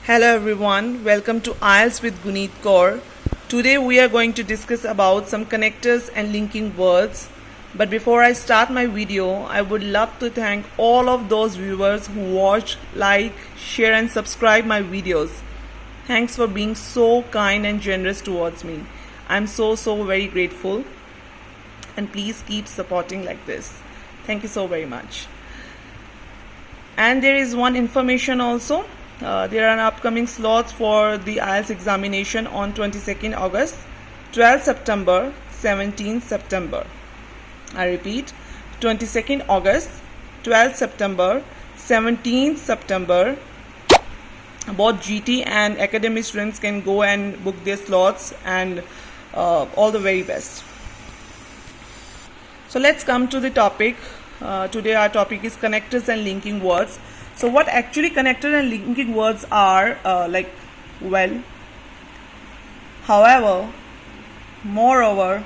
Hello everyone, welcome to IELTS with Guneet Kaur. Today we are going to discuss about some connectors and linking words. But before I start my video, I would love to thank all of those viewers who watch, like, share and subscribe my videos. Thanks for being so kind and generous towards me. I'm so very grateful, and please keep supporting like this. Thank you so very much. And there is one information also. There are upcoming slots for the IELTS examination on 22nd August, 12th September, 17th September. I repeat, 22nd August, 12th September, 17th September. Both GT and academic students can go and book their slots, and all the very best. So let's come to the topic. Today our topic is connectors and linking words. So what actually connector and linking words are, well, however, moreover,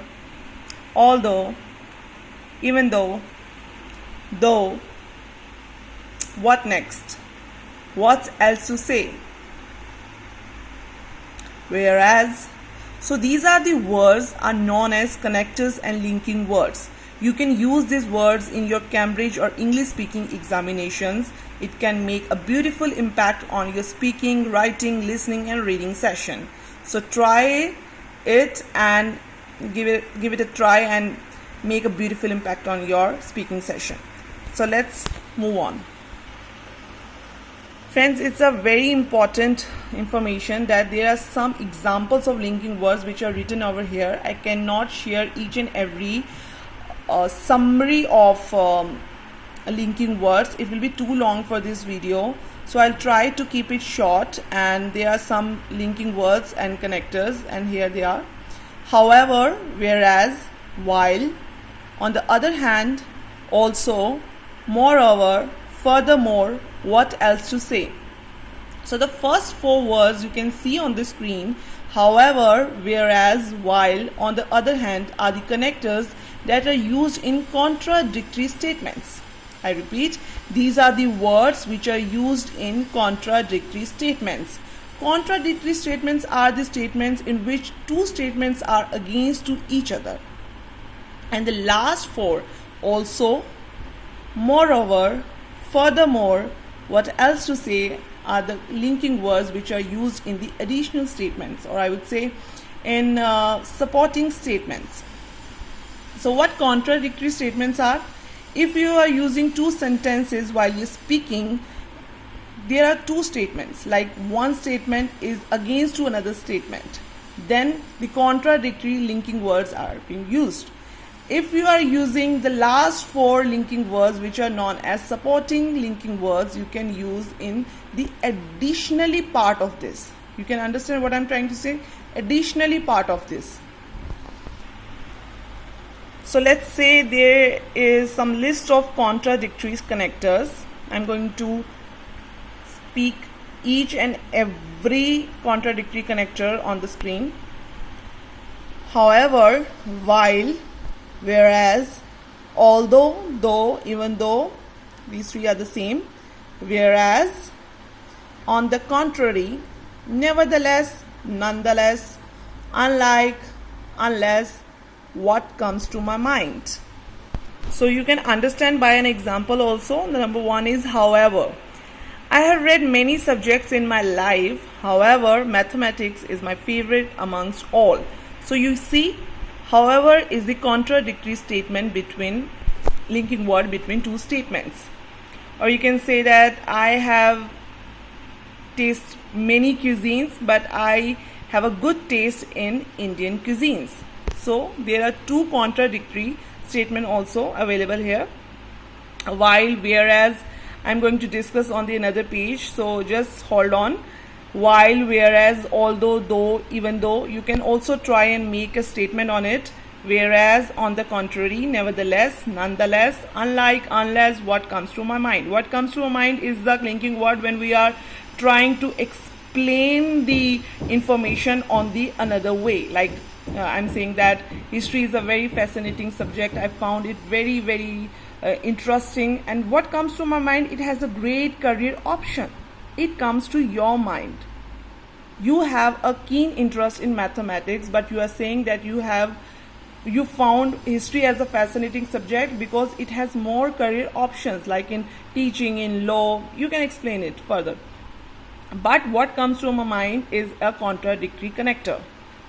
although, even though, what next, what else to say, whereas. So these are the words are known as connectors and linking words. You can use these words in your Cambridge or English speaking examinations. It can make a beautiful impact on your speaking, writing, listening and reading session. So try it and give it a try and make a beautiful impact on your speaking session. So let's move on. Friends, it's a very important information that there are some examples of linking words which are written over here. I cannot share each and every summary of linking words. It will be too long for this video, so I'll try to keep it short. And there are some linking words and connectors, and here they are: however, whereas, while, on the other hand, also, moreover, furthermore, what else to say. So the first four words you can see on the screen: however, whereas, while, on the other hand, are the connectors that are used in contradictory statements. I repeat, these are the words which are used in contradictory statements. Contradictory statements are the statements in which two statements are against to each other. And the last four, also, moreover, furthermore, what else to say, are the linking words which are used in the additional statements, or I would say in supporting statements. So what contradictory statements are? If you are using two sentences while you're speaking, there are two statements, like one statement is against to another statement, then the contradictory linking words are being used. If you are using the last four linking words which are known as supporting linking words, you can use in the additionally part of this. You can understand what I'm trying to say? Additionally part of this. So let's say there is some list of contradictory connectors. I'm going to speak each and every contradictory connector on the screen. However, while, whereas, although, though, even though, these three are the same. Whereas, on the contrary, nevertheless, nonetheless, unlike, unless, what comes to my mind. So you can understand by an example also. The number one is however. I have read many subjects in my life. However, mathematics is my favorite amongst all. So you see, however is the contradictory statement between linking word between two statements. Or you can say that I have tasted many cuisines, but I have a good taste in Indian cuisines. So there are two contradictory statements also available here. While, whereas, I'm going to discuss on the another page, so just hold on. While, whereas, although, though, even though, you can also try and make a statement on it. Whereas, on the contrary, nevertheless, nonetheless, unlike, unless, what comes to my mind. What comes to my mind is the linking word when we are trying to explain the information on the another way. Like I'm saying that history is a very fascinating subject. I found it very interesting, and what comes to my mind, it has a great career option. It comes to your mind. you have a keen interest in mathematics, but you are saying that you found history as a fascinating subject because it has more career options, like in teaching, in law. You can explain it further. But what comes to my mind is a contradictory connector.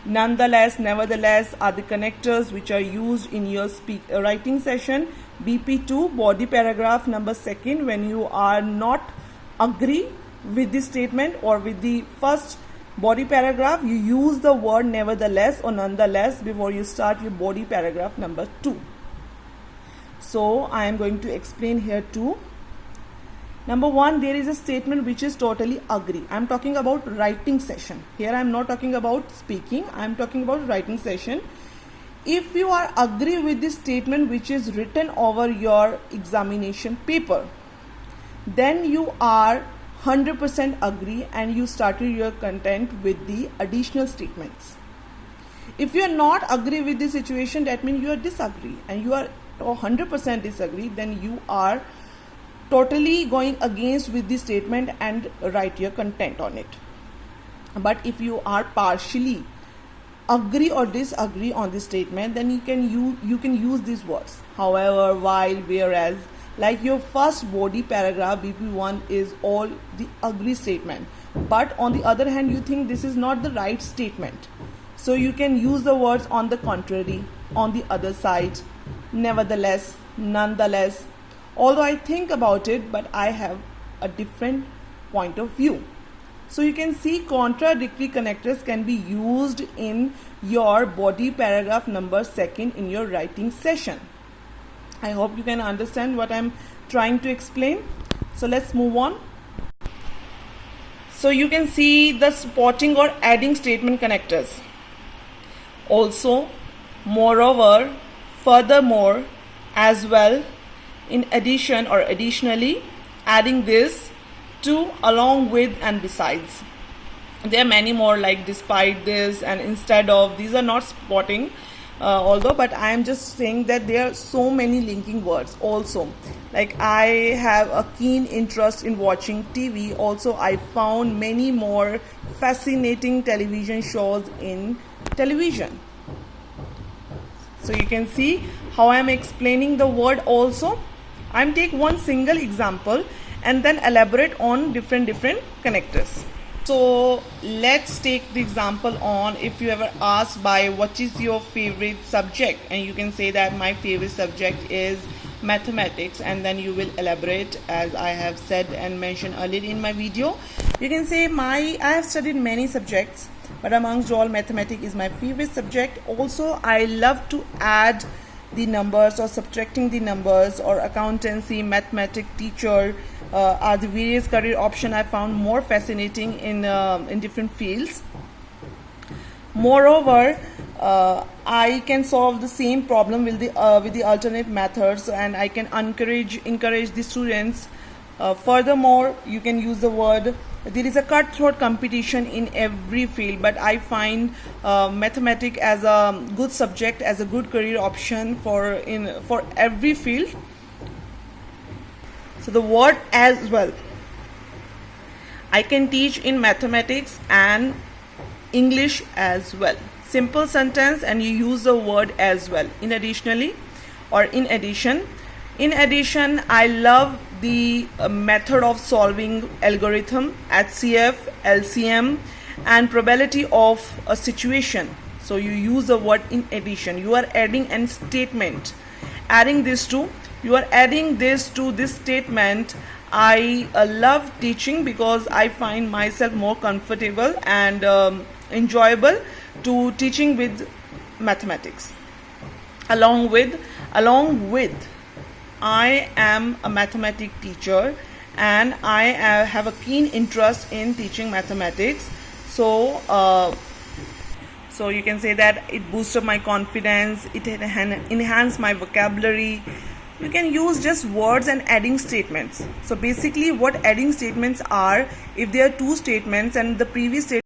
Nonetheless, nevertheless are the connectors which are used in your writing session. BP2, body paragraph number 2, when you are not agree with the statement or with the first body paragraph, you use the word nevertheless or nonetheless before you start your body paragraph number 2. So I am going to explain here too. Number 1, there is a statement which is totally agree. I am talking about writing session. Here I am not talking about speaking. I am talking about writing session. If you are agree with this statement which is written over your examination paper, then you are 100% agree and you started your content with the additional statements. If you are not agree with this situation, that means you are disagree, and you are 100% disagree, then you are totally going against with the statement and write your content on it. But if you are partially agree or disagree on this statement, then you can use these words however, while, whereas. Like your first body paragraph BP1 is all the agree statement, but on the other hand you think this is not the right statement, so you can use the words on the contrary, on the other side, nevertheless, nonetheless. Although I think about it, but I have a different point of view. So you can see contradictory connectors can be used in your body paragraph number 2 in your writing session. I hope you can understand what I'm trying to explain. So let's move on. So you can see the supporting or adding statement connectors. Also, moreover, furthermore, as well, in addition or additionally, adding this, to, along with, and besides. There are many more like despite this and instead of. These are not supporting. Although, but I am just saying that there are so many linking words also. Like I have a keen interest in watching TV. Also, I found many more fascinating television shows in television. So you can see how I am explaining the word also. I am take one single example and then elaborate on different connectors. So let's take the example on, if you ever asked by what is your favorite subject, and you can say that my favorite subject is mathematics, and then you will elaborate as I have said and mentioned earlier in my video. You can say I have studied many subjects, but amongst all mathematics is my favorite subject. Also I love to add the numbers or subtracting the numbers, or accountancy, mathematics, teacher are the various career options I found more fascinating in different fields. Moreover, I can solve the same problem with the alternate methods, and I can encourage the students. Furthermore, you can use the word, there is a cutthroat competition in every field, but I find mathematics as a good subject, as a good career option for every field. So the word as well, I can teach in mathematics and English as well. Simple sentence and you use the word as well. In additionally or in addition. In addition, I love the method of solving algorithm, HCF, LCM, and probability of a situation. So you use the word in addition. You are adding a statement. You are adding this to this statement. I love teaching because I find myself more comfortable and enjoyable to teaching with mathematics. Along with, I am a mathematics teacher and I have a keen interest in teaching mathematics. So you can say that it boosted my confidence, it enhanced my vocabulary. You can use just words and adding statements. So basically what adding statements are, if there are two statements and the previous statement